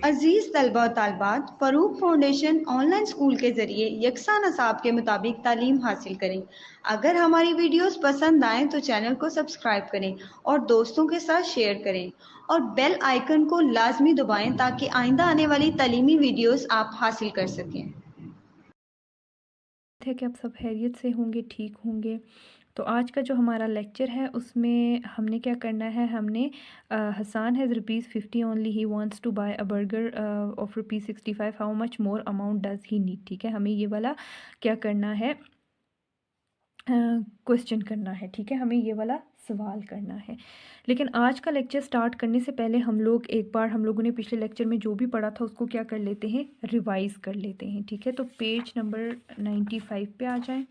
अजीज तलबा और तालबात, Farooq foundation online school के ज़रिए यकसा नसाब के मुताबिक तालीम हासिल करें। अगर हमारी वीडियोस पसंद आएँ तो चैनल को सब्सक्राइब करें और दोस्तों के साथ शेयर करें और बेल आइकन को लाजमी दबाएं ताकि आइंदा आने वाली तालीमी वीडियोस आप हासिल कर सकें। है कि आप सब खैरियत से होंगे, ठीक होंगे। तो आज का जो हमारा लेक्चर है उसमें हमने क्या करना है, हमने Hasan has ₹50 only, he wants to buy a burger of ₹65, how much more amount does he need. ठीक है, हमें ये वाला क्या करना है, क्वेश्चन करना है। ठीक है, हमें ये वाला सवाल करना है। लेकिन आज का लेक्चर स्टार्ट करने से पहले हम लोग एक बार, हम लोगों ने पिछले लेक्चर में जो भी पढ़ा था उसको क्या कर लेते हैं, रिवाइज कर लेते हैं। ठीक है, तो पेज नंबर 95 पे आ जाएं।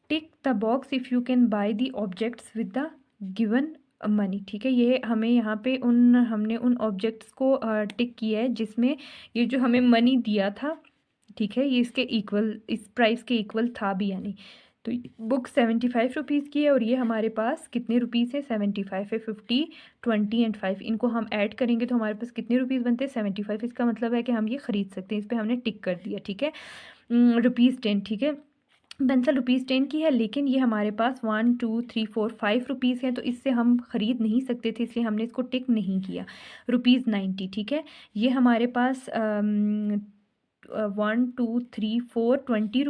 Tick the box if you can by the objects with the given money. ठीक है, ये हमें यहाँ पे हमने उन ऑब्जेक्ट्स को टिक किया है जिसमें ये जो हमें मनी दिया था, ठीक है, ये इसके इक्वल, इस प्राइस के इक्वल था भी या नहीं। तो बुक 75 रुपीज़ की है और ये हमारे पास कितने रुपीज़ है, 75 है। 50, 20 एंड 5 इनको हम ऐड करेंगे तो हमारे पास कितने रुपीज़ बनते हैं, 75। इसका मतलब है कि हम ये ख़रीद सकते हैं। इस पर हमने टिक कर दिया। ठीक है, ₹10। ठीक है, पेंसिल ₹10 की है, लेकिन ये हमारे पास 1 2 3 4 5 रुपीज़ हैं, तो इससे हम ख़रीद नहीं सकते थे, इसलिए हमने इसको टिक नहीं किया। ₹90। ठीक है, ये हमारे पास 1 2 3 4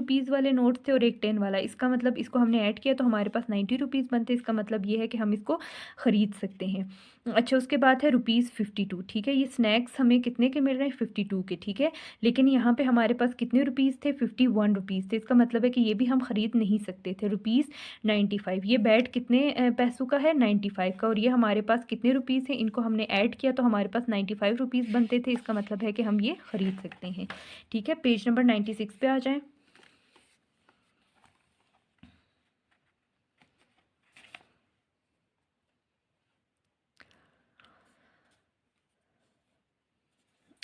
₹20 वाले नोट्स थे और एक 10 वाला। इसका मतलब इसको हमने ऐड किया तो हमारे पास ₹90 बनते। इसका मतलब ये है कि हम इसको ख़रीद सकते हैं। अच्छा, उसके बाद है ₹52। ठीक है, ये स्नैक्स हमें कितने के मिल रहे हैं, 52 के। ठीक है, लेकिन यहाँ पे हमारे पास कितने रुपीज़ थे, ₹51 थे। इसका मतलब है कि ये भी हम ख़रीद नहीं सकते थे। ₹95। ये बैट कितने पैसों का है, 95 का, और ये हमारे पास कितने रुपीज़ हैं, इनको हमने ऐड किया तो हमारे पास ₹95 बनते थे। इसका मतलब है कि हम ये ख़रीद सकते हैं। ठीक है, पेज नंबर 96 पे आ जाएं।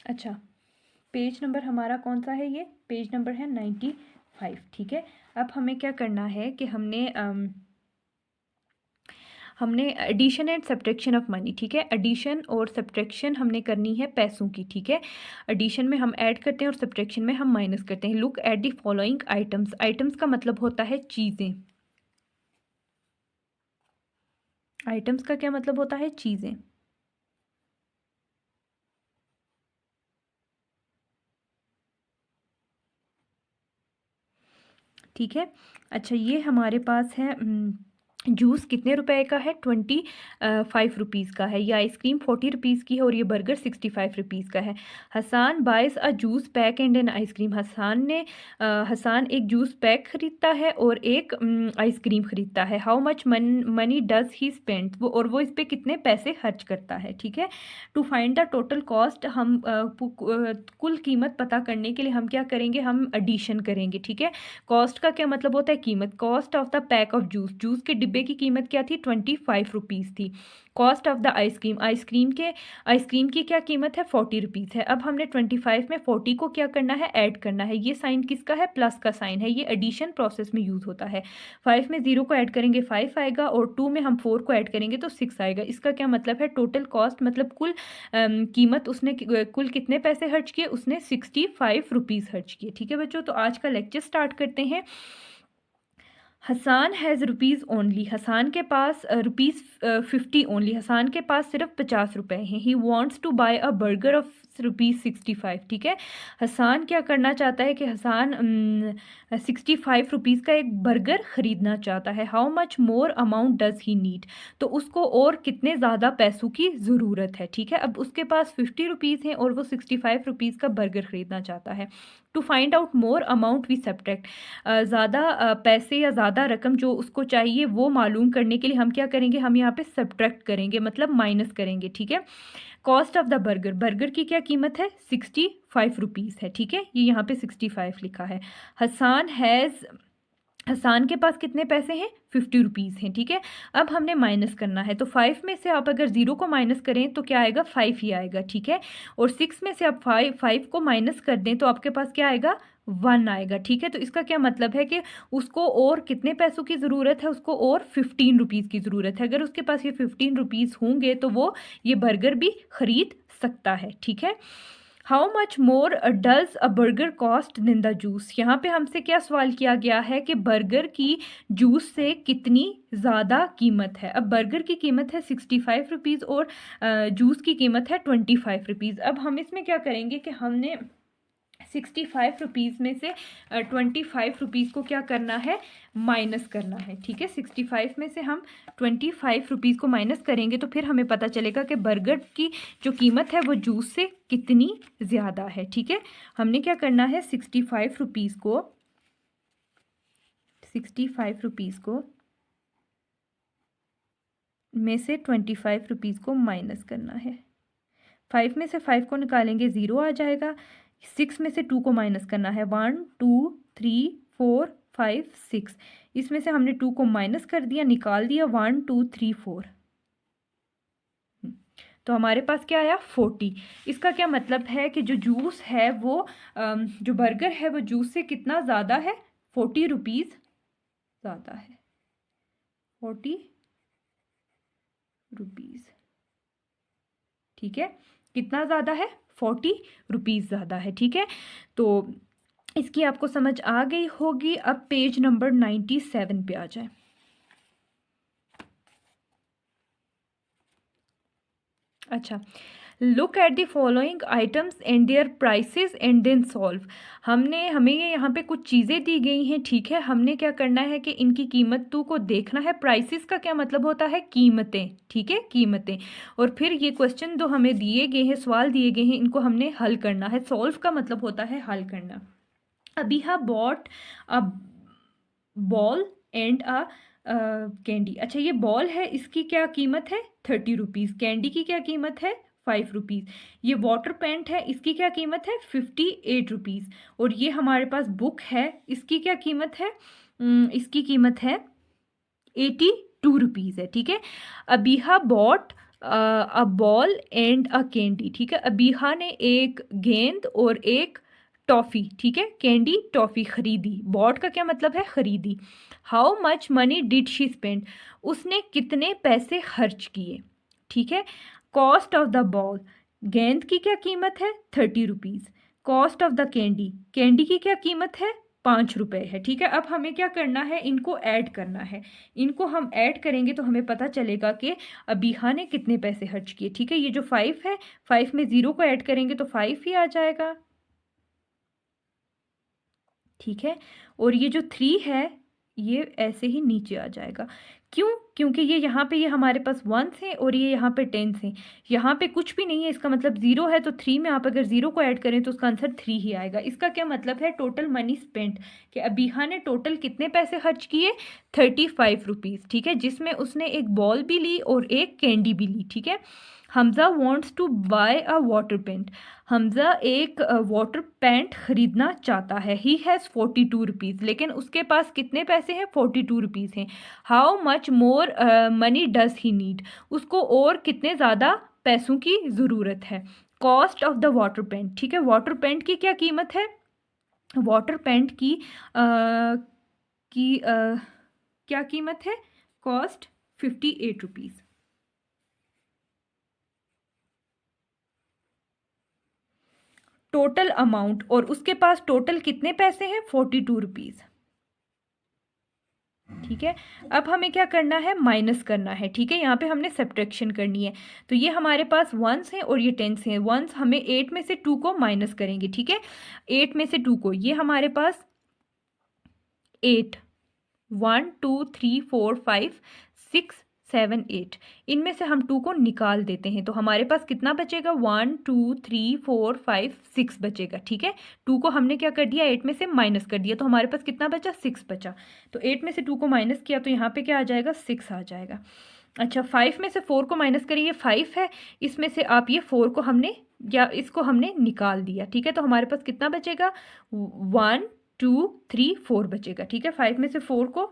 अच्छा, पेज नंबर हमारा कौन सा है, ये पेज नंबर है 95। ठीक है, अब हमें क्या करना है कि हमने addition and subtraction of money. ठीक है, एडिशन और सब्ट्रैक्शन हमने करनी है पैसों की। ठीक है, एडिशन में हम ऐड करते हैं और सब्ट्रैक्शन में हम माइनस करते हैं। Look at the following items. Items का मतलब होता है चीज़ें। आइटम्स का क्या मतलब होता है, चीज़ें। ठीक है, अच्छा, ये हमारे पास है जूस कितने रुपए का है, 25 का है। ये आइसक्रीम 40 की है और ये बर्गर 65 का है। Hasan buys a juice pack and an ice cream. Hasan एक जूस पैक खरीदता है और एक आइसक्रीम खरीदता है। How much money does he spend, वो इस पे कितने पैसे खर्च करता है। ठीक है, to find the total cost, हम कुल कीमत पता करने के लिए हम क्या करेंगे, हम एडिशन करेंगे। ठीक है, कॉस्ट का क्या मतलब होता है, कीमत। Cost of the pack of juice, juice के डिब्बे की कीमत क्या थी, 25 थी। Cost of the ice cream, ice cream की क्या कीमत है, 40 है। अब हमने 25 में 40 को क्या करना है, ऐड करना है। ये साइन किसका है, प्लस का साइन है, ये एडिशन प्रोसेस में यूज होता है। 5 में 0 को ऐड करेंगे 5 आएगा और 2 में हम 4 को ऐड करेंगे तो 6 आएगा। इसका क्या मतलब है, टोटल कॉस्ट मतलब कुल कीमत, उसने कुल कितने पैसे खर्च किए, उसने 65 रुपीज़ खर्च किए। ठीक है बच्चों, तो आज का लेक्चर स्टार्ट करते हैं। Hasan has rupees only, Hasan के पास ₹50 ओनली, हसान के पास सिर्फ 50 रुपए हैं। He wants to buy a burger of ₹65। ठीक है, हसान क्या करना चाहता है कि हसान 65 का एक बर्गर ख़रीदना चाहता है। How much more amount does he need, तो उसको और कितने ज़्यादा पैसों की ज़रूरत है। ठीक है, अब उसके पास ₹50 हैं और वो ₹65 का बर्गर ख़रीदना चाहता है। To find out more amount we subtract, ज़्यादा पैसे या ज़्यादा रकम जो उसको चाहिए वो मालूम करने के लिए हम क्या करेंगे, हम यहाँ पे सब्ट्रैक्ट करेंगे, मतलब माइनस करेंगे। ठीक है, cost of the burger, burger की क्या कीमत है, ₹65 है। ठीक है, ये यहाँ पे 65 लिखा है। हसान के पास कितने पैसे हैं, ₹50 हैं। ठीक है, अब हमने माइनस करना है, तो 5 में से आप अगर 0 को माइनस करें तो क्या आएगा, 5 ही आएगा। ठीक है, और 6 में से आप 5 को माइनस कर दें तो आपके पास क्या आएगा, 1 आएगा। ठीक है, तो इसका क्या मतलब है कि उसको और कितने पैसों की ज़रूरत है, उसको और 15 रुपीज़ की ज़रूरत है। अगर उसके पास ये 15 रुपीज़ होंगे तो वो ये बर्गर भी ख़रीद सकता है। ठीक है, how much more does a burger cost than the juice. यहाँ पे हमसे क्या सवाल किया गया है कि बर्गर की जूस से कितनी ज़्यादा कीमत है। अब बर्गर की कीमत है 65 रुपीज़ और जूस की कीमत है 25 रुपीज़। अब हम इसमें क्या करेंगे कि हमने 65 रुपीज़ में से 25 रुपीज़ को क्या करना है, माइनस करना है। ठीक है, 65 में से हम 25 रुपीज़ को माइनस करेंगे तो फिर हमें पता चलेगा कि बर्गर की जो कीमत है वो जूस से कितनी ज़्यादा है। ठीक है, हमने क्या करना है, 65 रुपीज़ को में से 25 रुपीज़ को माइनस करना है। 5 में से 5 को निकालेंगे 0 आ जाएगा। 6 में से 2 को माइनस करना है, 1 2 3 4 5 6। इसमें से हमने 2 को माइनस कर दिया, निकाल दिया, 1 2 3 4। तो हमारे पास क्या आया, 40। इसका क्या मतलब है कि जो जूस है वो जो बर्गर है वो जूस से कितना ज़्यादा है, 40 रुपीज़ ज़्यादा है। 40 रुपीज़। ठीक है, कितना ज़्यादा है, 40 रुपीज़ ज़्यादा है। ठीक है, तो इसकी आपको समझ आ गई होगी। अब पेज नंबर 97 पे आ जाए। अच्छा, look at the following items and their prices and then solve. हमें यहाँ पे कुछ चीज़ें दी गई हैं। ठीक है, हमने क्या करना है कि इनकी कीमतों को देखना है। प्राइसेस का क्या मतलब होता है, कीमतें। ठीक है, कीमतें। और फिर ये क्वेश्चन जो हमें दिए गए हैं, सवाल दिए गए हैं, इनको हमने हल करना है। सॉल्व का मतलब होता है हल करना। Abiha bought a ball and a candy. अच्छा, ये बॉल है, इसकी क्या कीमत है, 30 रुपीज़। कैंडी की क्या कीमत है, 5 रुपीज़। ये वाटर पेंट है, इसकी क्या कीमत है, 58 रुपीज़। और ये हमारे पास बुक है, इसकी क्या कीमत है, इसकी कीमत है 82 रुपीज़ है। ठीक है, Abiha bought a ball and a candy. ठीक है, अबीहा ने एक गेंद और एक टॉफ़ी, ठीक है, कैंडी टॉफ़ी खरीदी। बॉट का क्या मतलब है, खरीदी। How much money did she spend, उसने कितने पैसे खर्च किए। ठीक है, कॉस्ट ऑफ द बॉल, गेंद की क्या कीमत है, 30 rupees. Cost of the candy, candy की क्या कीमत है, 5 रुपये है। ठीक है, अब हमें क्या करना है, इनको ऐड करना है। इनको हम ऐड करेंगे तो हमें पता चलेगा कि अबीहा ने कितने पैसे खर्च किए। ठीक है, ये जो 5 है, 5 में 0 को ऐड करेंगे तो 5 ही आ जाएगा। ठीक है, और ये जो 3 है ये ऐसे ही नीचे आ जाएगा। क्यों, क्योंकि ये यहाँ पे ये हमारे पास 1 हैं और ये यहाँ पे 10 हैं। यहाँ पे कुछ भी नहीं है, इसका मतलब 0 है, तो 3 में आप अगर 0 को ऐड करें तो उसका आंसर 3 ही आएगा। इसका क्या मतलब है, टोटल मनी स्पेंट, कि अबीहा ने टोटल कितने पैसे खर्च किए, 35 रुपीज़। ठीक है, जिसमें उसने एक बॉल भी ली और एक कैंडी भी ली। ठीक है, Hamza wants to buy a water paint, Hamza एक वाटर पेंट खरीदना चाहता है। ही हैज़ 42 रुपीज़, लेकिन उसके पास कितने पैसे हैं, 42 रुपीज़ हैं। How much more money does he need, उसको और कितने ज़्यादा पैसों की ज़रूरत है। Cost of the water paint, ठीक है, वाटर पेंट की क्या कीमत है, वाटर पेंट की क्या कीमत है, कॉस्ट 58 रुपीज़। टोटल अमाउंट, और उसके पास टोटल कितने पैसे हैं, 42 रुपीज़। ठीक है, अब हमें क्या करना है, माइनस करना है। ठीक है, यहाँ पे हमने सब्ट्रैक्शन करनी है। तो ये हमारे पास 1s हैं और ये 10s हैं। 1s हमें 8 में से 2 को माइनस करेंगे। ठीक है, 8 में से 2 को, ये हमारे पास 8, 1 2 3 4 5 6 7 8, इनमें से हम 2 को निकाल देते हैं तो हमारे पास कितना बचेगा, 1 2 3 4 5 6 बचेगा। ठीक है, 2 को हमने क्या कर दिया, 8 में से माइनस कर दिया, तो हमारे पास कितना बचा, 6 बचा। तो 8 में से 2 को माइनस किया तो यहाँ पे क्या आ जाएगा, 6 आ जाएगा। अच्छा, 5 में से 4 को माइनस करिए, 5 है, इसमें से आप ये 4 को हमने या इसको हमने निकाल दिया। ठीक है, तो हमारे पास कितना बचेगा, 1 2 3 4 बचेगा। ठीक है, 5 में से 4 को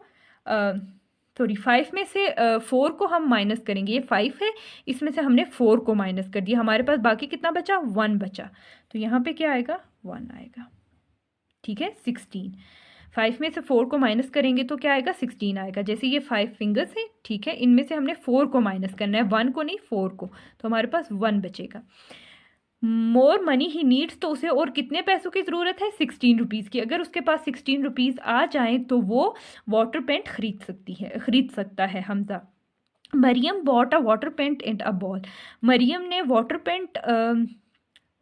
सॉरी 5 में से 4 को हम माइनस करेंगे, ये 5 है, इसमें से हमने 4 को माइनस कर दिया, हमारे पास बाकी कितना बचा, 1 बचा। तो यहाँ पे क्या आएगा, 1 आएगा। ठीक है 16। 5 में से 4 को माइनस करेंगे तो क्या आएगा 16 आएगा। जैसे ये 5 फिंगर्स है, ठीक है, इनमें से हमने 4 को माइनस करना है, 1 को नहीं 4 को, तो हमारे पास 1 बचेगा। मोर मनी ही नीड्स, तो उसे और कितने पैसों की ज़रूरत है 16 रुपीज़ की। अगर उसके पास 16 रुपीज़ आ जाएँ तो वो वाटर पेंट खरीद सकता है। Hamza, Mariam bought a water paint and a ball, Mariam ने वाटर पेंट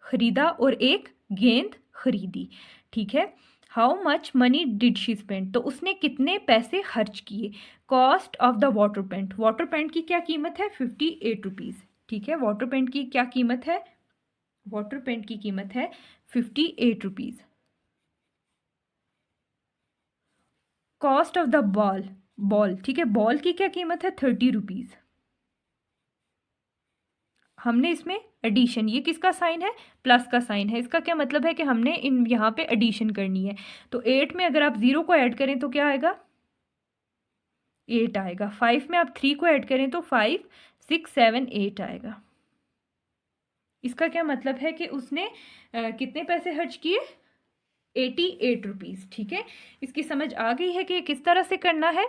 खरीदा और एक गेंद खरीदी, ठीक है। How much money did she spend, तो उसने कितने पैसे खर्च किए। Cost of the water paint की क्या कीमत है 58 रुपीज़, ठीक है। वाटर पेंट की क्या कीमत है, वाटर पेंट की कीमत है 58 rupees. Cost of the ball, ठीक है, बॉल की क्या कीमत है 30 रुपीज़। हमने इसमें एडिशन, ये किसका साइन है, प्लस का साइन है, इसका क्या मतलब है कि हमने इन यहाँ पे एडिशन करनी है। तो 8 में अगर आप 0 को ऐड करें तो क्या आएगा 8 आएगा। 5 में आप 3 को ऐड करें तो 5 6 7 8 आएगा। इसका क्या मतलब है कि उसने कितने पैसे खर्च किए 88 रुपीज़, ठीक है। इसकी समझ आ गई है कि किस तरह से करना है।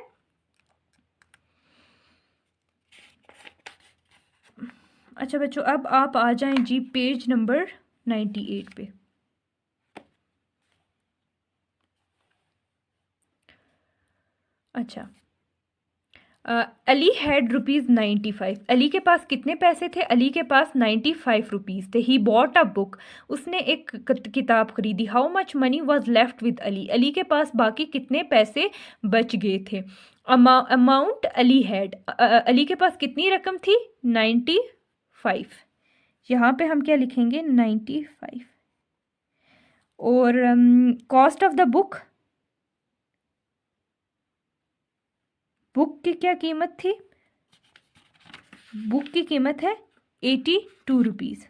अच्छा बच्चों, अब आप आ जाएं जी पेज नंबर 98 पे। अच्छा, अली हैड ₹95, अली के पास कितने पैसे थे, अली के पास 95 रुपीज़ थे। ही बॉट अ बुक, उसने एक किताब खरीदी। How much money was left with Ali, Ali के पास बाकी कितने पैसे बच गए थे। अमाउंट अली हैड, अली के पास कितनी रकम थी 95, यहाँ पे हम क्या लिखेंगे 95। और cost of the book, book की क्या कीमत थी, बुक की कीमत है 82 रुपीज़।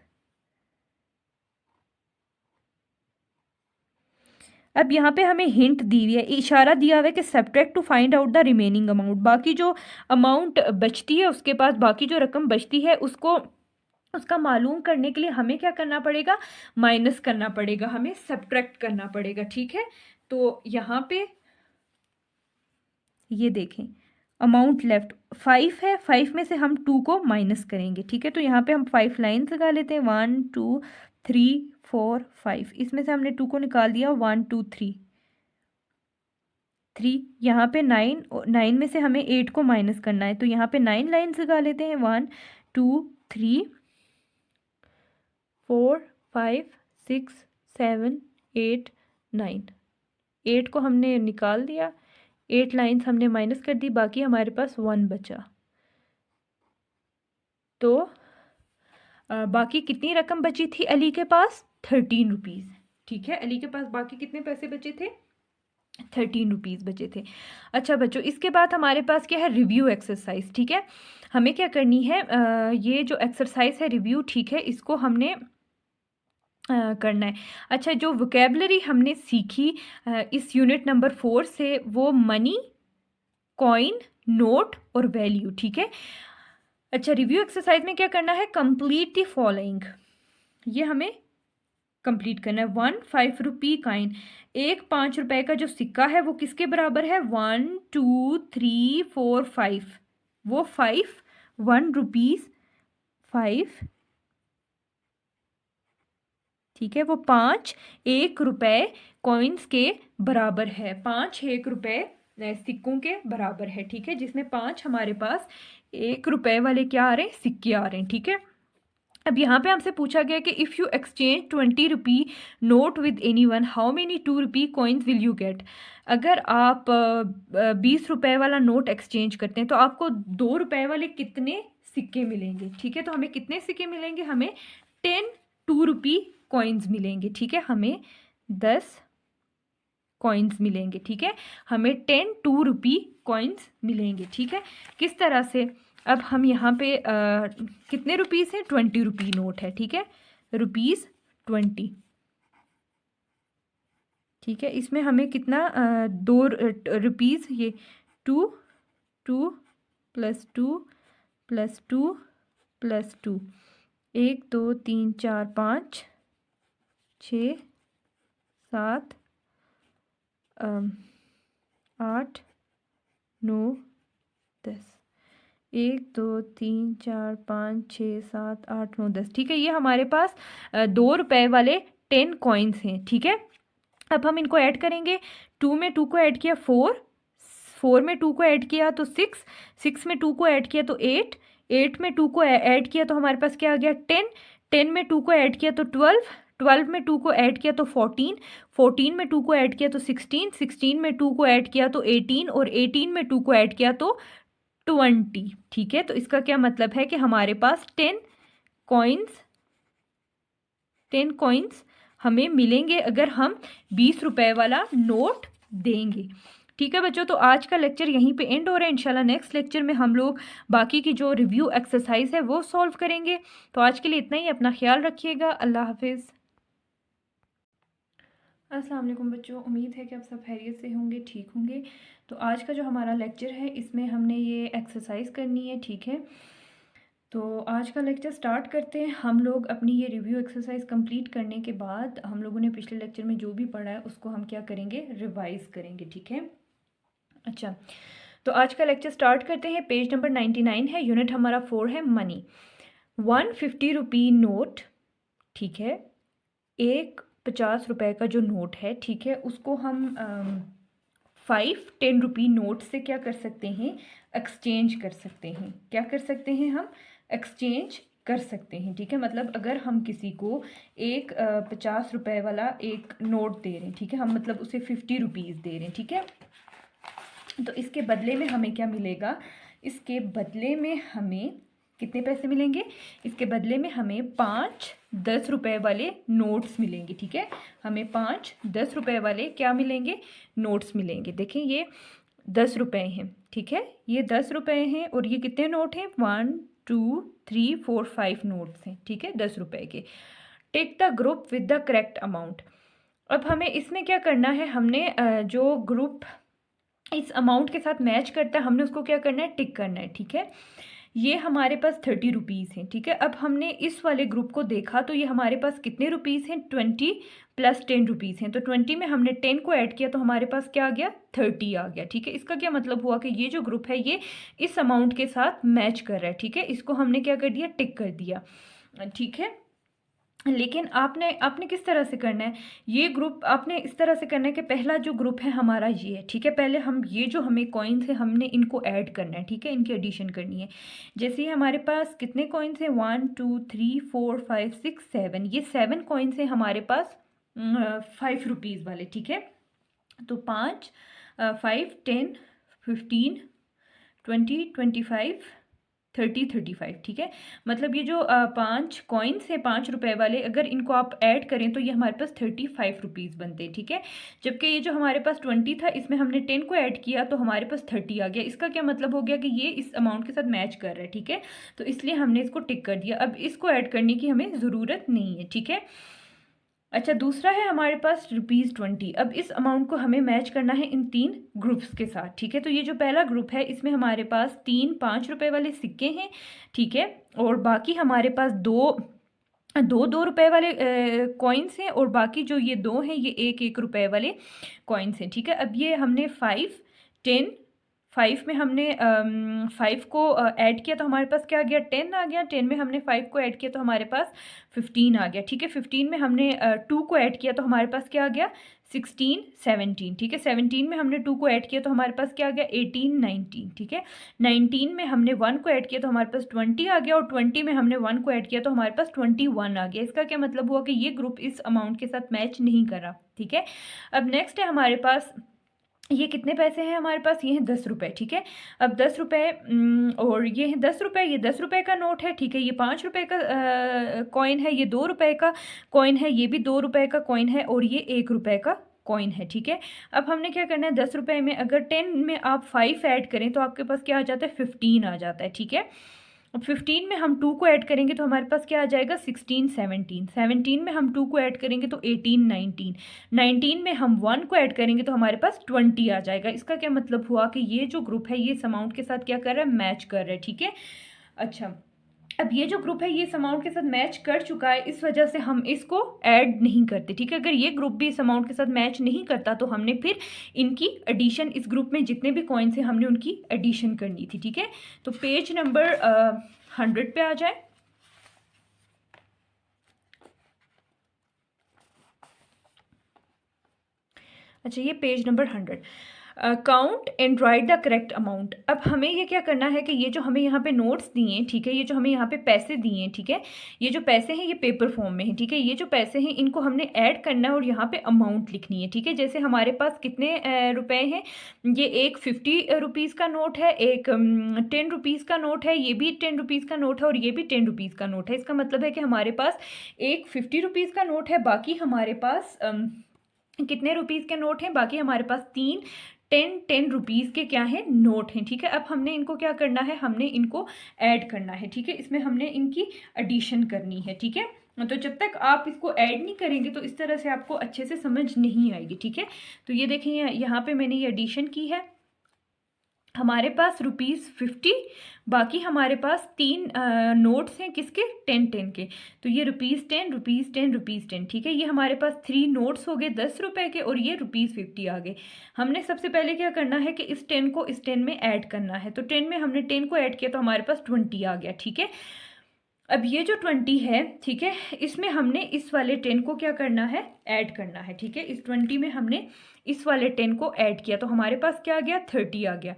अब यहाँ पे हमें हिंट दी हुई है, इशारा दिया हुआ है कि subtract to find out the remaining amount, बाकी जो अमाउंट बचती है उसके पास, बाकी जो रकम बचती है उसको, उसका मालूम करने के लिए हमें क्या करना पड़ेगा, माइनस करना पड़ेगा, हमें सब्ट्रैक्ट करना पड़ेगा, ठीक है। तो यहाँ पे ये देखें अमाउंट लेफ्ट 5 है, 5 में से हम 2 को माइनस करेंगे, ठीक है। तो यहाँ पे हम 5 लाइन्स लगा लेते हैं, 1 2 3 4 5, इसमें से हमने 2 को निकाल दिया, 1 2 3 3, यहाँ पे 9 में से हमें 8 को माइनस करना है, तो यहाँ पे 9 लाइन्स लगा लेते हैं, 1 2 3 4 5 6 7 8 9, 8 को हमने निकाल दिया, 8 लाइन्स हमने माइनस कर दी, बाकी हमारे पास 1 बचा। तो बाकी कितनी रकम बची थी अली के पास 13 रुपीज़, ठीक है। अली के पास बाकी कितने पैसे बचे थे 13 रुपीज़ बचे थे। अच्छा बच्चों, इसके बाद हमारे पास क्या है रिव्यू एक्सरसाइज, ठीक है। हमें क्या करनी है, ये जो एक्सरसाइज है रिव्यू, ठीक है, इसको हमने करना है। अच्छा, जो वोकेबलरी हमने सीखी इस यूनिट नंबर 4 से, वो मनी, कॉइन, नोट और वैल्यू, ठीक है। अच्छा, रिव्यू एक्सरसाइज में क्या करना है, कंप्लीट द फॉलोइंग, ये हमें कंप्लीट करना है। 1 5 रुपी कॉइन, एक 5 रुपए का जो सिक्का है वो किसके बराबर है 1 2 3 4 5, वो 5 1 रुपीज़ 5, ठीक है, वो 5 1 रुपए कॉइन्स के बराबर है, 5 1 रुपए सिक्कों के बराबर है, ठीक है, जिसमें 5 हमारे पास 1 रुपए वाले क्या आ रहे हैं, सिक्के आ रहे हैं, ठीक है। अब यहाँ पे हमसे पूछा गया कि if you exchange 20 rupee note with any one, how many 2 rupee coins will you get. अगर आप 20 रुपए वाला नोट एक्सचेंज करते हैं तो आपको 2 रुपए वाले कितने सिक्के मिलेंगे, ठीक है। तो हमें कितने सिक्के मिलेंगे, हमें 10 2 रुपी कॉइन्स मिलेंगे, ठीक है, हमें 10 कॉइन्स मिलेंगे, ठीक है, हमें 10 2 रुपी कॉइन्स मिलेंगे, ठीक है। किस तरह से, अब हम यहाँ पे कितने रुपीस हैं 20 रुपी नोट है, ठीक है, ₹20, ठीक है। इसमें हमें कितना 2 रुपीज़, ये 2 2 प्लस 2 प्लस 2 प्लस 2, 1 2 3 4 5 6 7 8 9 10, 1 2 3 4 5 6 7 8 9 10, ठीक है। ये हमारे पास 2 रुपए वाले 10 कॉइन्स हैं, ठीक है। अब हम इनको ऐड करेंगे। 2 में 2 को ऐड किया 4, 4 में 2 को ऐड किया तो 6, 6 में 2 को ऐड किया तो 8, 8 में 2 को ऐड किया तो हमारे पास क्या आ गया 10, 10 में 2 को ऐड किया तो 12, 12 में 2 को ऐड किया तो 14, 14 में 2 को ऐड किया तो 16, 16 में 2 को ऐड किया तो 18 और 18 में 2 को ऐड किया तो 20, ठीक है। तो इसका क्या मतलब है कि हमारे पास 10 कॉइन्स हमें मिलेंगे अगर हम 20 रुपए वाला नोट देंगे, ठीक है बच्चों। तो आज का लेक्चर यहीं पे एंड हो रहा है। इंशाल्लाह नेक्स्ट लेक्चर में हम लोग बाकी की जो रिव्यू एक्सरसाइज है वो सॉल्व करेंगे। तो आज के लिए इतना ही, अपना ख्याल रखिएगा। अल्लाह हाफिज़। अस्सलाम वालेकुम बच्चों, उम्मीद है कि आप सब खैरियत से होंगे, ठीक होंगे। तो आज का जो हमारा लेक्चर है इसमें हमने ये एक्सरसाइज करनी है, ठीक है। तो आज का लेक्चर स्टार्ट करते हैं। हम लोग अपनी ये रिव्यू एक्सरसाइज कंप्लीट करने के बाद हम लोगों ने पिछले लेक्चर में जो भी पढ़ा है उसको हम क्या करेंगे, रिवाइज करेंगे, ठीक है। अच्छा, तो आज का लेक्चर स्टार्ट करते हैं। पेज नंबर 99 है, यूनिट हमारा 4 है मनी। 150 रुपी नोट, ठीक है, एक 50 रुपए का जो नोट है, ठीक है, उसको हम 5 10 रुपी नोट से क्या कर सकते हैं, एक्सचेंज कर सकते हैं। क्या कर सकते हैं हम, एक्सचेंज कर सकते हैं, ठीक है। मतलब अगर हम किसी को एक 50 रुपए वाला एक नोट दे रहे हैं, ठीक है, हम मतलब उसे 50 रुपीज़ दे रहे हैं, ठीक है। तो इसके बदले में हमें क्या मिलेगा, इसके बदले में हमें कितने पैसे मिलेंगे, इसके बदले में हमें 5 10 रुपए वाले नोट्स मिलेंगे, ठीक है। हमें 5 10 रुपए वाले क्या मिलेंगे, नोट्स मिलेंगे। देखें ये 10 रुपए हैं, ठीक है, ये 10 रुपए हैं और ये कितने नोट हैं, 1 2 3 4 5 नोट्स हैं, ठीक है, 10 रुपए के। Take the group with the correct amount. अब हमें इसमें क्या करना है, हमने जो ग्रुप इस अमाउंट के साथ मैच करता है हमने उसको क्या करना है, टिक करना है, ठीक है। ये हमारे पास 30 रुपीज़ हैं, ठीक है। अब हमने इस वाले ग्रुप को देखा तो ये हमारे पास कितने रुपीज़ हैं, 20 प्लस 10 रुपीज़ हैं। तो 20 में हमने 10 को ऐड किया तो हमारे पास क्या आ गया, 30 आ गया, ठीक है। इसका क्या मतलब हुआ कि ये जो ग्रुप है ये इस अमाउंट के साथ मैच कर रहा है, ठीक है। इसको हमने क्या कर दिया, टिक कर दिया, ठीक है। लेकिन आपने किस तरह से करना है, ये ग्रुप आपने इस तरह से करना है कि पहला जो ग्रुप है हमारा ये है, ठीक है। पहले हम ये जो हमें कॉइन्स है हमने इनको ऐड करना है, ठीक है, इनकी एडिशन करनी है। जैसे ही हमारे पास कितने कॉइन्स हैं, 1 2 3 4 5 6 7, ये 7 कॉइन्स हैं हमारे पास 5 रुपीज़ वाले, ठीक है। तो 5 5 10 15 20 25 30 35, ठीक है। मतलब ये जो 5 कॉइन्स है 5 रुपए वाले, अगर इनको आप ऐड करें तो ये हमारे पास 35 रुपीज़ बनते हैं, ठीक है। जबकि ये जो हमारे पास 20 था इसमें हमने 10 को ऐड किया तो हमारे पास 30 आ गया। इसका क्या मतलब हो गया कि ये इस अमाउंट के साथ मैच कर रहा है, ठीक है। तो इसलिए हमने इसको टिक कर दिया। अब इसको ऐड करने की हमें ज़रूरत नहीं है, ठीक है। अच्छा, दूसरा है हमारे पास ₹20। अब इस अमाउंट को हमें मैच करना है इन 3 ग्रुप्स के साथ, ठीक है। तो ये जो पहला ग्रुप है इसमें हमारे पास 3 5 रुपए वाले सिक्के हैं, ठीक है, और बाकी हमारे पास दो रुपए वाले कॉइन्स हैं और बाकी जो ये 2 हैं ये 1 रुपए वाले कॉइन्स हैं, ठीक है। अब ये हमने 5 10 5 में हमने 5 को ऐड किया तो हमारे पास क्या आ गया, 10 आ गया। 10 में हमने 5 को ऐड किया तो हमारे पास 15 आ गया, ठीक है। 15 में हमने 2 को ऐड किया तो हमारे पास क्या आ गया, 16 17, ठीक है। 17 में हमने 2 को ऐड किया तो हमारे पास क्या आ गया, 18 19, ठीक है। 19 में हमने 1 को ऐड किया तो हमारे पास 20 आ गया और 20 में हमने 1 को ऐड किया तो हमारे पास 21 आ गया। इसका क्या मतलब हुआ कि ये ग्रुप इस अमाउंट के साथ मैच नहीं करा, ठीक है। अब नेक्स्ट है हमारे पास, ये कितने पैसे हैं हमारे पास, ये हैं 10 रुपये, ठीक है। अब 10 रुपये और ये है 10 रुपये, ये 10 रुपये का नोट है, ठीक है। ये 5 रुपये का कॉइन है, ये 2 रुपये का कॉइन है, ये भी 2 रुपये का कॉइन है और ये 1 रुपये का कॉइन है, ठीक है। अब हमने क्या करना है, 10 रुपये में अगर 10 में आप 5 ऐड करें तो आपके पास क्या आ जाता है, 15 आ जाता है, ठीक है। अब 15 में हम 2 को ऐड करेंगे तो हमारे पास क्या आ जाएगा, 16 17, 17 में हम 2 को ऐड करेंगे तो 18 19, 19 में हम 1 को ऐड करेंगे तो हमारे पास 20 आ जाएगा। इसका क्या मतलब हुआ कि ये जो ग्रुप है ये इस अमाउंट के साथ क्या कर रहा है, मैच कर रहा है, ठीक है। अच्छा, अब ये जो ग्रुप है ये इस अमाउंट के साथ मैच कर चुका है, इस वजह से हम इसको ऐड नहीं करते, ठीक है। अगर ये ग्रुप भी इस अमाउंट के साथ मैच नहीं करता तो हमने फिर इनकी एडिशन, इस ग्रुप में जितने भी कॉइन्स हैं हमने उनकी एडिशन करनी थी, ठीक है। तो पेज नंबर 100 पे आ जाए। अच्छा, ये page number 100, count and right the correct amount. अब हमें ये क्या करना है कि ये जो हमें यहाँ पे नोट्स दिए हैं, ठीक है, ये जो हमें यहाँ पे पैसे दिए हैं, ठीक है, ये जो पैसे हैं ये पेपर फॉर्म में है, ठीक है। ये जो पैसे हैं इनको हमने ऐड करना है और यहाँ पे अमाउंट लिखनी है, ठीक है। जैसे हमारे पास कितने रुपए हैं, ये एक 50 रुपीज़ का नोट है, एक 10 रुपीज़ का नोट है, ये भी 10 रुपीज़ का नोट है और ये भी 10 रुपीज़ का नोट है। इसका मतलब है कि हमारे पास एक 50 रुपीज़ का नोट है, बाकी हमारे पास कितने रुपीज़ के नोट हैं, बाकी हमारे पास 3 10 रुपीज़ के क्या है, नोट हैं, ठीक है। अब हमने इनको क्या करना है, हमने इनको ऐड करना है, ठीक है। इसमें हमने इनकी एडिशन करनी है, ठीक है। तो जब तक आप इसको ऐड नहीं करेंगे तो इस तरह से आपको अच्छे से समझ नहीं आएगी, ठीक है। तो ये देखें यहाँ पे मैंने ये एडिशन की है, हमारे पास ₹50, बाकी हमारे पास 3 नोट्स हैं, किसके, 10 के। तो ये ₹10, ₹10, ₹10, ठीक है। ये हमारे पास 3 नोट्स हो गए 10 रुपए के और ये ₹50 आ गए। हमने सबसे पहले क्या करना है कि इस 10 को इस 10 में ऐड करना है। तो 10 में हमने 10 को ऐड किया तो हमारे पास 20 आ गया, ठीक है। अब ये जो 20 है, ठीक है, इसमें हमने इस वाले 10 को क्या करना है, ऐड करना है, ठीक है। इस 20 में हमने इस वाले 10 को ऐड किया तो हमारे पास क्या आ गया, 30 आ गया।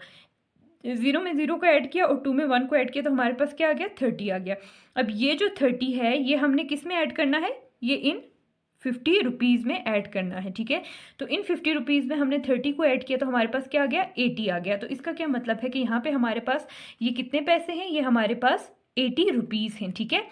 0 में 0 को ऐड किया और 2 में 1 को ऐड किया तो हमारे पास क्या आ गया, 30 आ गया। अब ये जो 30 है ये हमने किस में ऐड करना है, ये इन 50 रुपीज़ में ऐड करना है, ठीक है। तो इन 50 रुपीज़ में हमने 30 को ऐड किया तो हमारे पास क्या आ गया, 80 आ गया। तो इसका क्या मतलब है कि यहाँ पे हमारे पास ये कितने पैसे हैं, ये हमारे पास 80 रुपीज़ हैं, ठीक है।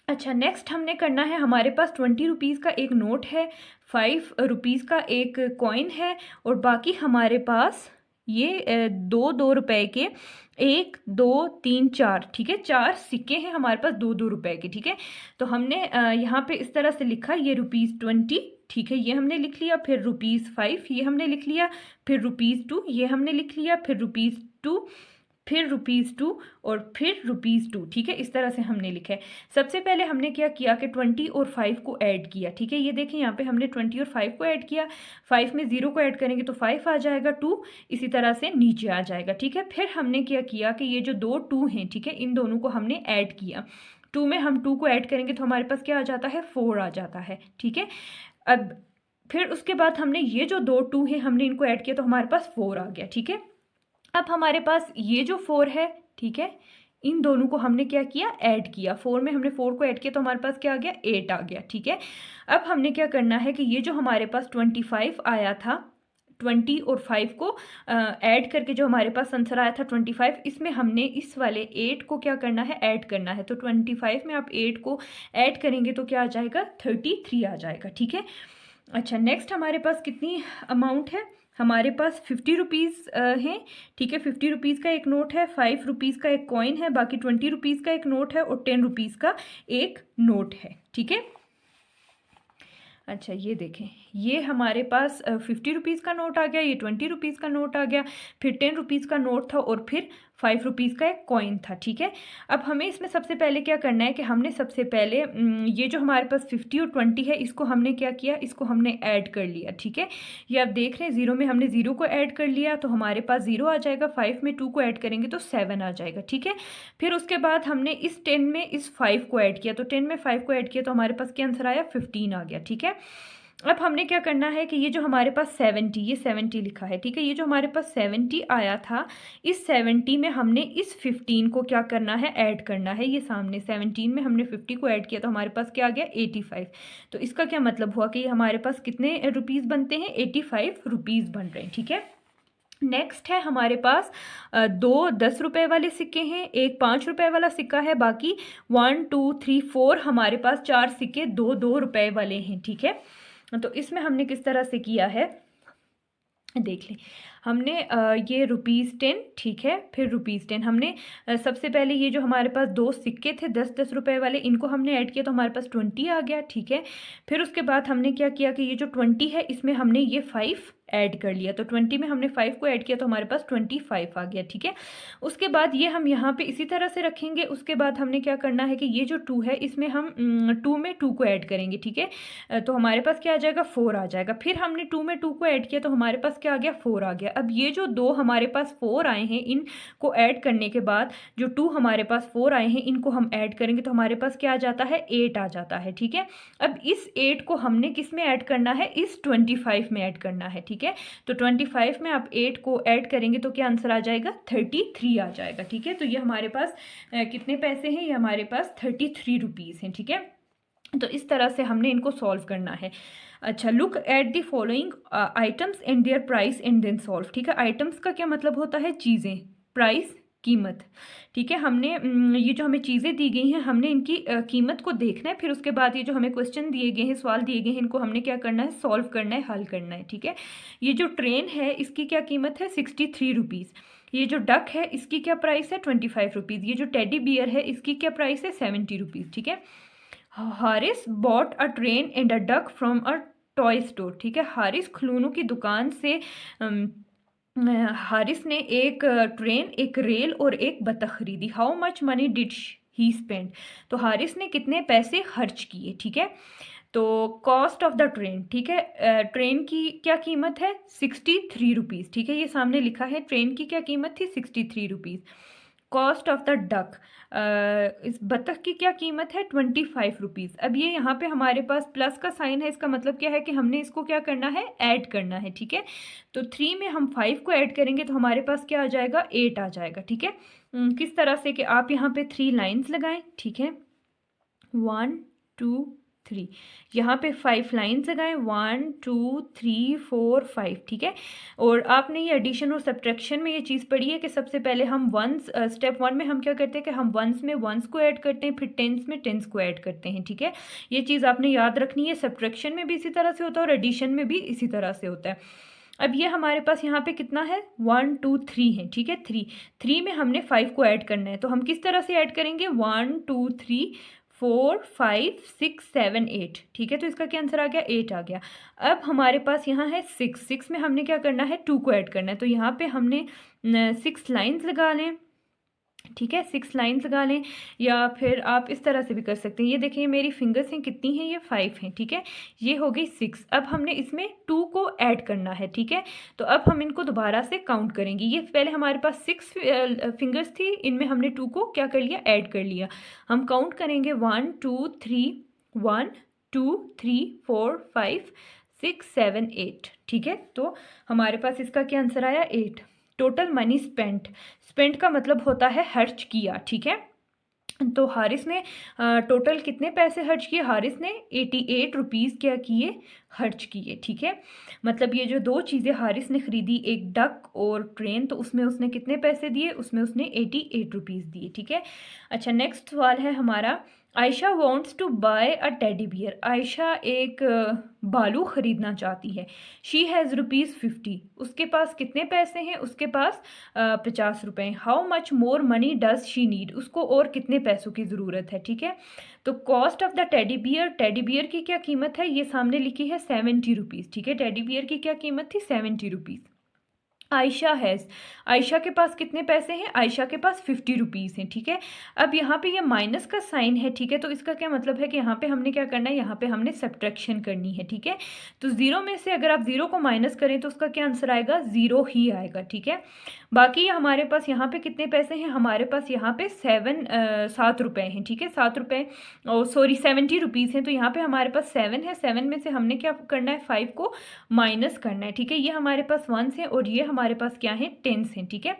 अच्छा, नेक्स्ट हमने करना है, हमारे पास 20 रुपीज़ का एक नोट है, 5 रुपीज़ का एक कॉइन है और बाकी हमारे पास ये 2 रुपए के 1 2 3 4, ठीक है, 4 सिक्के हैं हमारे पास 2 रुपए के, ठीक है। तो हमने यहाँ पे इस तरह से लिखा, ये ₹20, ठीक है, ये हमने लिख लिया, फिर ₹5 ये हमने लिख लिया, फिर ₹2 ये हमने लिख लिया, फिर ₹2 फिर ₹2 और फिर ₹2, ठीक है। इस तरह से हमने लिखा है। सबसे पहले हमने क्या किया कि 20 और 5 को ऐड किया, ठीक है। ये देखें यहाँ पे हमने 20 और 5 को ऐड किया, 5 में 0 को ऐड करेंगे तो 5 आ जाएगा, 2 इसी तरह से नीचे आ जाएगा, ठीक है। फिर हमने क्या किया कि ये जो 2 2 हैं, ठीक है, इन दोनों को हमने ऐड किया। 2 में हम 2 को ऐड करेंगे तो हमारे पास क्या आ जाता है, 4 आ जाता है, ठीक है। अब फिर उसके बाद हमने ये जो 2 2 हैं हमने इनको ऐड किया तो हमारे पास 4 आ गया, ठीक है। अब हमारे पास ये जो 4 है, ठीक है, इन दोनों को हमने क्या किया, ऐड किया। 4 में हमने 4 को ऐड किया तो हमारे पास क्या आ गया, 8 आ गया, ठीक है। अब हमने क्या करना है कि ये जो हमारे पास 25 आया था, 20 और 5 को ऐड करके जो हमारे पास आंसर आया था 25, इसमें हमने इस वाले 8 को क्या करना है, ऐड करना है। तो 25 में आप 8 को ऐड करेंगे तो क्या आ जाएगा, 33 आ जाएगा, ठीक है। अच्छा, नेक्स्ट हमारे पास कितनी अमाउंट है, हमारे पास 50 रुपीज़ हैं, ठीक है। 50 रुपीज़ का एक नोट है, 5 रुपीज़ का एक कॉइन है, बाकी 20 रुपीज़ का एक नोट है और 10 रुपीज़ का एक नोट है, ठीक है। अच्छा, ये देखें, ये हमारे पास 50 रुपीज़ का नोट आ गया, ये 20 रुपीज़ का नोट आ गया, फिर 10 रुपीज़ का नोट था और फिर 5 रुपीज़ का एक कॉइन था, ठीक है। अब हमें इसमें सबसे पहले क्या करना है कि हमने सबसे पहले ये जो हमारे पास 50 और 20 है इसको हमने क्या किया, इसको हमने ऐड कर लिया, ठीक है। ये आप देख रहे हैं 0 में हमने 0 को ऐड कर लिया तो हमारे पास 0 आ जाएगा, 5 में 2 को ऐड करेंगे तो 7 आ जाएगा, ठीक है। फिर उसके बाद हमने इस 10 में इस 5 को ऐड किया तो 10 में 5 को ऐड किया तो हमारे पास क्या आंसर आया, 15 आ गया, ठीक है। अब हमने क्या करना है कि ये जो हमारे पास 70, ये 70 लिखा है, ठीक है, ये जो हमारे पास 70 आया था, इस 70 में हमने इस 15 को क्या करना है, ऐड करना है। ये सामने 17 में हमने 50 को ऐड किया तो हमारे पास क्या आ गया, 85। तो इसका क्या मतलब हुआ कि हमारे पास कितने रुपीज़ बनते हैं, 85 रुपीज़ बन रहे हैं, ठीक है। नेक्स्ट है हमारे पास 2 10 रुपए वाले सिक्के हैं, एक 5 रुपए वाला सिक्का है, बाकी 1 2 3 4 हमारे पास 4 सिक्के 2 रुपए वाले हैं, ठीक है। तो इसमें हमने किस तरह से किया है, देख लें। हमने ये ₹10, ठीक है, फिर ₹10 हमने सबसे पहले ये जो हमारे पास 2 सिक्के थे 10 रुपए वाले, इनको हमने ऐड किया तो हमारे पास 20 आ गया, ठीक है। फिर उसके बाद हमने क्या किया कि ये जो 20 है इसमें हमने ये 5 ऐड कर लिया, तो 20 में हमने 5 को ऐड किया तो हमारे पास 25 आ गया, ठीक है। उसके बाद ये हम यहाँ पे इसी तरह से रखेंगे। उसके बाद हमने क्या करना है कि ये जो 2 है इसमें हम 2 में 2 को ऐड करेंगे, ठीक है। तो हमारे पास क्या आ जाएगा, 4 आ जाएगा। फिर हमने 2 में 2 को ऐड किया तो हमारे पास क्या आ गया, 4 आ गया। अब ये जो 2 हमारे पास 4 आए हैं, इनको ऐड करने के बाद जो 2 हमारे पास 4 आए हैं इनको हम ऐड करेंगे तो हमारे पास क्या आ जाता है, 8 आ जाता है, ठीक है। अब इस 8 को हमने किस में ऐड करना है, इस 25 में ऐड करना है, ठीक है। तो 25 में आप 8 को ऐड करेंगे तो क्या आंसर आ जाएगा, 33 आ जाएगा, ठीक है। तो ये हमारे पास कितने पैसे हैं, ये हमारे पास 33 रुपीज़ हैं, ठीक है। तो इस तरह से हमने इनको सॉल्व करना है। अच्छा, look at the following items and their price and then solve, ठीक है। आइटम्स का क्या मतलब होता है, चीज़ें, प्राइस कीमत, ठीक है। हमने ये जो हमें चीज़ें दी गई हैं हमने इनकी कीमत को देखना है, फिर उसके बाद ये जो हमें क्वेश्चन दिए गए हैं, सवाल दिए गए हैं, इनको हमने क्या करना है, सॉल्व करना है, हल करना है, ठीक है। ये जो ट्रेन है इसकी क्या कीमत है, 63 रुपीज़। ये जो डक है इसकी क्या प्राइस है, 25 रुपीज़। ये जो टेडी बियर है इसकी क्या प्राइस है, 70 रुपीज़, ठीक है। Haris bought a train and a duck from a toy store, ठीक है। हारिस खिलौनों की दुकान से हारिस ने एक ट्रेन, एक रेल और एक बतख खरीदी। How much money did he spend, तो हारिस ने कितने पैसे खर्च किए, ठीक है। तो कॉस्ट ऑफ द ट्रेन, ठीक है, ट्रेन की क्या कीमत है, 63 रुपीज़, ठीक है। ये सामने लिखा है ट्रेन की क्या कीमत थी, 63 rupees. Cost of the duck, इस बतख की क्या कीमत है, 25 रुपीज़। अब ये यहाँ पे हमारे पास प्लस का साइन है, इसका मतलब क्या है कि हमने इसको क्या करना है, ऐड करना है, ठीक है। तो 3 में हम 5 को ऐड करेंगे तो हमारे पास क्या आ जाएगा, 8 आ जाएगा, ठीक है। किस तरह से कि आप यहाँ पे 3 लाइन्स लगाएं, ठीक है, 1 2 3, यहाँ पे 5 लाइन्स लगाएं, 1 2 3 4 5, ठीक है। और आपने ये एडिशन और सब्ट्रैक्शन में ये चीज़ पढ़ी है कि सबसे पहले हम वंस, स्टेप 1 में हम क्या करते हैं कि हम वंस में वंस को ऐड करते हैं, फिर टेंस में टेंस को ऐड करते हैं, ठीक है। ये चीज़ आपने याद रखनी है, सब्ट्रैक्शन में भी इसी तरह से होता है और एडिशन में भी इसी तरह से होता है। अब ये हमारे पास यहाँ पे कितना है, 1 2 3 है, ठीक है। 3 में हमने 5 को ऐड करना है, तो हम किस तरह से ऐड करेंगे, 1 2 3 4 5 6 7 8, ठीक है। तो इसका क्या आंसर आ गया, 8 आ गया। अब हमारे पास यहाँ है 6 में हमने क्या करना है, 2 को ऐड करना है, तो यहाँ पे हमने 6 लाइन्स लगा लें, ठीक है, 6 लाइन्स लगा लें। या फिर आप इस तरह से भी कर सकते हैं, ये देखिए मेरी फिंगर्स हैं कितनी हैं, ये 5 हैं, ठीक है। ये हो गई 6। अब हमने इसमें 2 को ऐड करना है, ठीक है। तो अब हम इनको दोबारा से काउंट करेंगे। ये पहले हमारे पास 6 फिंगर्स थी, इनमें हमने 2 को क्या कर लिया, ऐड कर लिया। हम काउंट करेंगे 1 2 3 1 2 3 4 5 6 7 8, ठीक है। तो हमारे पास इसका क्या आंसर आया, 8। टोटल मनी स्पेंट, स्पेंट का मतलब होता है खर्च किया, ठीक है। तो हारिस ने टोटल कितने पैसे खर्च किए, हारिस ने 88 रुपीज़ क्या किए, खर्च किए, ठीक है। मतलब ये जो 2 चीज़ें हारिस ने खरीदी, एक डक और ट्रेन, तो उसमें उसने कितने पैसे दिए, उसमें उसने 88 रुपीज़ दिए, ठीक है। अच्छा, नेक्स्ट सवाल है हमारा, Ayesha wants to buy a teddy bear. Ayesha एक बालू ख़रीदना चाहती है। शी हैज़ ₹50, उसके पास कितने पैसे हैं, उसके पास 50 रुपये। How much more money does she need, उसको और कितने पैसों की ज़रूरत है, ठीक है। तो cost of the teddy bear, teddy bear की क्या कीमत है, ये सामने लिखी है 70 रुपीज़, ठीक है। टेडी बियर की क्या कीमत थी, 70 रुपीज़। आयशा हैज़, आयशा के पास कितने पैसे हैं, आयशा के पास 50 रुपीज़ हैं, ठीक है। अब यहाँ पे ये माइनस का साइन है, ठीक है। तो इसका क्या मतलब है कि यहाँ पे हमने क्या करना है, यहाँ पे हमने सब्ट्रैक्शन करनी है, ठीक है। तो 0 में से अगर आप 0 को माइनस करें तो उसका क्या आंसर आएगा, 0 ही आएगा, ठीक है। बाकी हमारे पास यहाँ पे कितने पैसे हैं, हमारे पास यहाँ पे 7 रुपये हैं, ठीक है। 7 रुपये, और सॉरी 70 रुपीज़ हैं, तो यहाँ पे हमारे पास 7 है। 7 में से हमने क्या करना है, 5 को माइनस करना है, ठीक है। ये हमारे पास 1s हैं और ये हमारे पास क्या है, 10s हैं, ठीक है।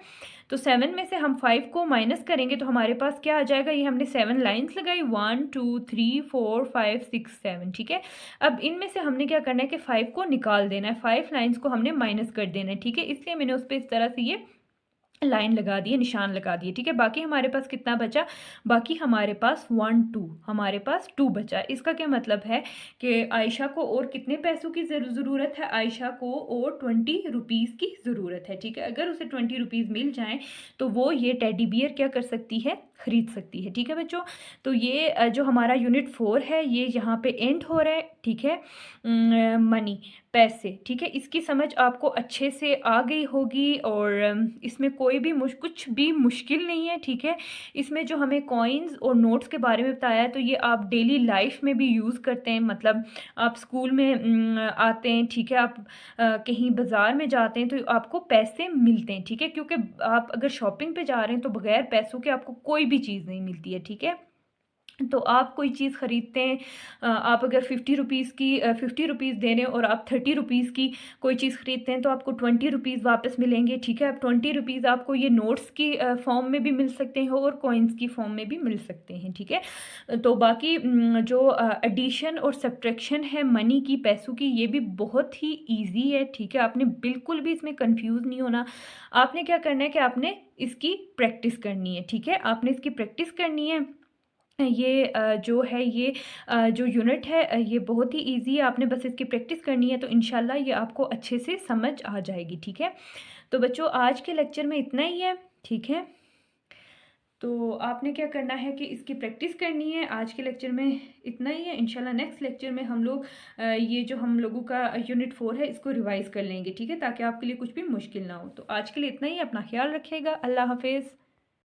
तो 7 में से हम 5 को माइनस करेंगे तो हमारे पास क्या आ जाएगा, ये हमने 7 लाइन्स लगाई, 1 2 3 4 5 6 7, ठीक है। अब इनमें से हमने क्या करना है कि 5 को निकाल देना है, 5 लाइन्स को हमने माइनस कर देना है, ठीक है। इसलिए मैंने उस पर इस तरह से ये लाइन लगा दिए, निशान लगा दिए, ठीक है। बाकी हमारे पास कितना बचा, बाकी हमारे पास 1 2, हमारे पास 2 बचा। इसका क्या मतलब है कि आयशा को और कितने पैसों की ज़रूरत है, आयशा को और 20 रुपीज़ की ज़रूरत है, ठीक है। अगर उसे 20 रुपीज़ मिल जाएं तो वो ये टेडी बियर क्या कर सकती है, ख़रीद सकती है। ठीक है बच्चों, तो ये जो हमारा यूनिट 4 है ये यहाँ पे एंड हो रहा है। ठीक है, मनी, पैसे। ठीक है, इसकी समझ आपको अच्छे से आ गई होगी और इसमें कोई भी कुछ भी मुश्किल नहीं है। ठीक है, इसमें जो हमें कॉइन्स और नोट्स के बारे में बताया है तो ये आप डेली लाइफ में भी यूज़ करते हैं। मतलब आप स्कूल में आते हैं, ठीक है, आप कहीं बाज़ार में जाते हैं तो आपको पैसे मिलते हैं। ठीक है, क्योंकि आप अगर शॉपिंग पे जा रहे हैं तो बगैर पैसों के आपको कोई भी चीज़ नहीं मिलती है। ठीक है, तो आप कोई चीज़ ख़रीदते हैं, आप अगर 50 रुपीज़ की 50 रुपीज़ दे रहे हैं और आप 30 रुपीज़ की कोई चीज़ ख़रीदते हैं तो आपको 20 रुपीज़ वापस मिलेंगे। ठीक है, अब 20 रुपीज़ आपको ये नोट्स की फॉर्म में भी मिल सकते हैं और कॉइन्स की फॉर्म में भी मिल सकते हैं। ठीक है, तो बाकी जो एडिशन और सब्ट्रैक्शन है मनी की, पैसों की, ये भी बहुत ही ईजी है। ठीक है, आपने बिल्कुल भी इसमें कन्फ्यूज़ नहीं होना। आपने क्या करना है कि आपने इसकी प्रैक्टिस करनी है। ठीक है, आपने इसकी प्रैक्टिस करनी है। ये जो है ये जो यूनिट है ये बहुत ही इजी है, आपने बस इसकी प्रैक्टिस करनी है तो इंशाल्लाह ये आपको अच्छे से समझ आ जाएगी। ठीक है, तो बच्चों आज के लेक्चर में इतना ही है। ठीक है, तो आपने क्या करना है कि इसकी प्रैक्टिस करनी है। आज के लेक्चर में इतना ही है, इंशाल्लाह नेक्स्ट लेक्चर में हम लोग ये जो हम लोगों का यूनिट 4 है इसको रिवाइज़ कर लेंगे। ठीक है, ताकि आपके लिए कुछ भी मुश्किल ना हो। तो आज के लिए इतना ही, अपना ख्याल रखिएगा। अल्लाह हाफिज़।